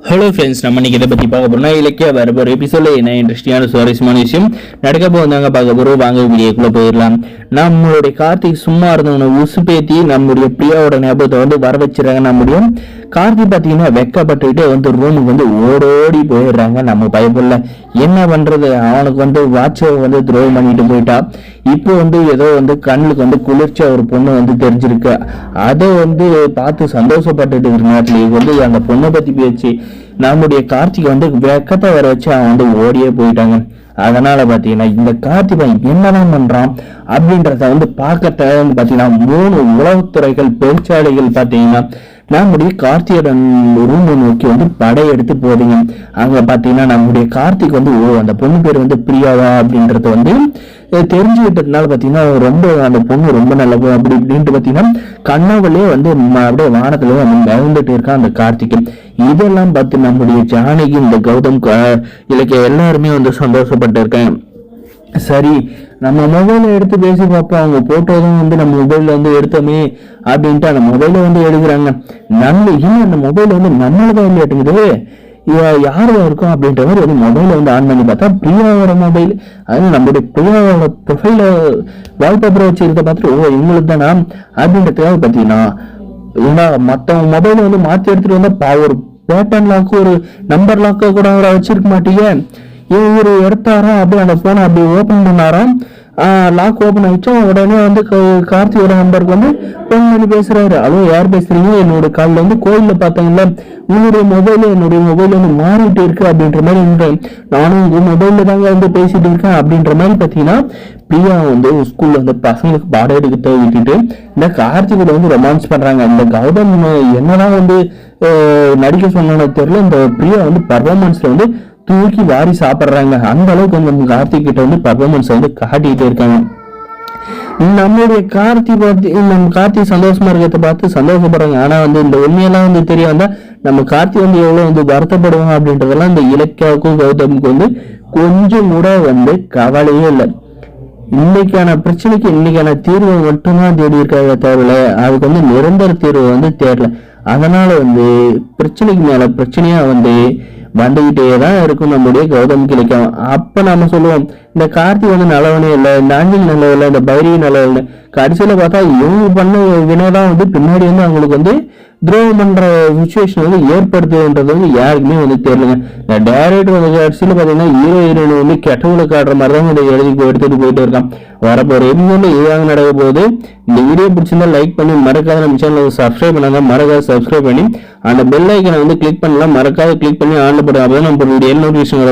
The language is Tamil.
ஹலோ ஃப்ரெண்ட்ஸ், நம்ம இன்னைக்கு இதை பற்றி பார்க்க போறோம்னா இலக்கிய வரப்போகிற எபிசோடில் என்ன இன்ட்ரெஸ்டிங்கான சுவாரஸ்யமான விஷயம் நடக்க போதாங்க பார்க்க போகிறோம். வாங்க வீடியோக்குள்ளே போயிடலாம். நம்மளுடைய கார்த்திக் சும்மா இருந்தவனை உசுப்பேத்தி நம்மளுடைய பிரியாவோட ஞாபகத்தை வர வச்சிடறாங்க. நம்முடைய கார்த்திக் பார்த்தீங்கன்னா வெக்கப்பட்டுக்கிட்டே ரூமுக்கு ஓடோடி போயிடுறாங்க. நம்ம பயப்படல, என்ன பண்றது, அவனுக்கு வாட்சை துரோகம் பண்ணிட்டு போயிட்டா. இப்போ ஏதோ கண்ணுக்கு குளிர்ச்சியா ஒரு பொண்ணு தெரிஞ்சிருக்கு. அதை பார்த்து சந்தோஷப்பட்டுட்டு இருக்கிற நேரத்துல அந்த பொண்ணை பத்தி பேச்சு நம்முடைய கார்த்திக் வெக்கத்தை வர வச்சு அவன் ஓடியே போயிட்டாங்க. அதனால பாத்தீங்கன்னா இந்த கார்த்திகை என்னதான் பண்றான் அப்படின்றத பார்க்கறத பாத்தீங்கன்னா 3 உளவுத்துறைகள் பெருச்சாலைகள் பாத்தீங்கன்னா நம்முடைய கார்த்தியோட ரூம் நோக்கி படையெடுத்து போதுங்க. அங்க பாத்தீங்கன்னா நம்முடைய கார்த்திக் அந்த பொண்ணு பேர் பிரியாவா அப்படின்றது தெரிஞ்சுக்கிட்டதுனால பாத்தீங்கன்னா ரொம்ப அந்த பொண்ணு ரொம்ப நல்ல அப்படி இப்படின்ட்டு பாத்தீங்கன்னா கண்ணாவிலே அப்படியே வானத்துல மிதந்துட்டு இருக்கான் அந்த கார்த்திக். இதெல்லாம் பார்த்து நம்முடைய ஜானகி, இந்த கௌதம், இலக்கிய எல்லாருமே சந்தோஷப்பட்டு இருக்காங்க. சரி, நம்ம மொபைல எடுத்து பேசி பார்ப்போம். அவங்க போட்டோதான் நம்ம மொபைல்ல எடுத்தோமே அப்படின்ட்டு அந்த மொபைல எடுக்கிறாங்க. அந்த மொபைல் நம்மளதான் இல்லையாட்டுங்குது, யாரும் இருக்கும் அப்படின்ற மாதிரி மொபைல ஆன் பண்ணி பார்த்தா பிரியாவோட மொபைல். அது நம்மளுடைய பிரியாவோட ப்ரொஃபைல வால்பேப்பரை வச்சிருக்க பார்த்துட்டு இவங்களுக்கு தானா அப்படின்றதுக்காக பார்த்தீங்கன்னா மற்றவங்க மொபைல மாற்றி எடுத்துட்டு வந்தா ஒரு பேட்டர்ன் லாக்கு ஒரு நம்பர் லாக்க கூட அவரை வச்சிருக்க மாட்டீங்க. இவரு எடுத்தாராம், அப்படியே அந்த போனை அப்படி ஓபன் பண்ணாராம். லாக் ஓபன் ஆயிடுச்சா உடனே கார்த்தியோட நம்பருக்கு போன் பண்ணி பேசுறாரு. ஹலோ, யார் பேசுறீங்க? என்னோட காலில் கோயில்ல பார்த்தாங்கல்ல, உங்களுடைய மொபைல் என்னுடைய மொபைல் மாறிட்டு இருக்கு அப்படின்ற மாதிரி நானும் உங்க மொபைல்ல தாங்க பேசிட்டு இருக்கேன் அப்படின்ற மாதிரி பாத்தீங்கன்னா பிரியா ஸ்கூல்ல பசங்களுக்கு பாடம் எடுக்க விட்டுட்டு இந்த கார்த்திகோட ரொமான்ஸ் பண்றாங்க. இந்த கௌதம் என்னதான் நடிக்க சொன்ன தெரியல, இந்த பிரியா பர்ஃபார்மன்ஸ்ல தூக்கி வாரி சாப்பிடுறாங்க. அந்த அளவுக்கு நம்ம கார்த்திக் கிட்ட பர்ஃபார்மன்ஸ் காட்டிட்டு இருக்காங்க. நம்மளுடைய கார்த்திக் சந்தோஷமா இருக்கிறத பார்த்து சந்தோஷப்படுறாங்க. ஆனா இந்த உண்மையெல்லாம் தெரிய வந்தா நம்ம கார்த்திக் எவ்வளவு வருத்தப்படுவாங்க அப்படின்றதெல்லாம் இந்த இலக்கியாவுக்கும் கௌதமுக்கு கொஞ்சம் கூட கவலையே இல்லை. இன்னைக்கான பிரச்சனைக்கு இன்னைக்கான தீர்வை மட்டும்தான் தேடி இருக்காங்க, தவிர அதுக்கு நிரந்தர தீர்வு தேடல. அதனால பிரச்சனைக்கு மேல பிரச்சனையா வந்துகிட்டேதான் இருக்கும் நம்முடைய கௌதம் கிளைக்கும். அப்ப நாம சொல்லுவோம் இந்த கார்த்திக் நல்லவனே இல்லை, இந்த ஆஞ்சல் நல்லவில்லை, இந்த பைரி நல்லவில்லை. கடைசியில பார்த்தா இவங்க பண்ண வினைதான் பின்னாடி அவங்களுக்கு துரோகம் பண்ற சுச்சுவேஷன் ஏற்படுத்துன்றது யாருக்குமே தெரியலங்க. இந்த டைரக்டர் கடைசியில பாத்தீங்கன்னா ஹீரோ ஹீரோயின் கெட்டவங்களை காட்டுற மாதிரிதான் எழுதி எடுத்துட்டு போயிட்டு இருக்கான். வரப்போற எபிசோட்ல இதுதாங்க நடக்க போகுது. இந்த வீடியோ பிடிச்சிருந்தா லைக் பண்ணி மறக்காத நம்ம சேனல் சப்ஸ்கிரைப் பண்ணாங்க, மறக்காத சப்ஸ்கிரைப் பண்ணி அந்த பெல் ஐக்கனை கிளிக் பண்ணலாம், மறக்காத கிளிக் பண்ணி ஆன்ல போடுங்க. அப்பதான் நம்ம நோட்டிபிகேஷன்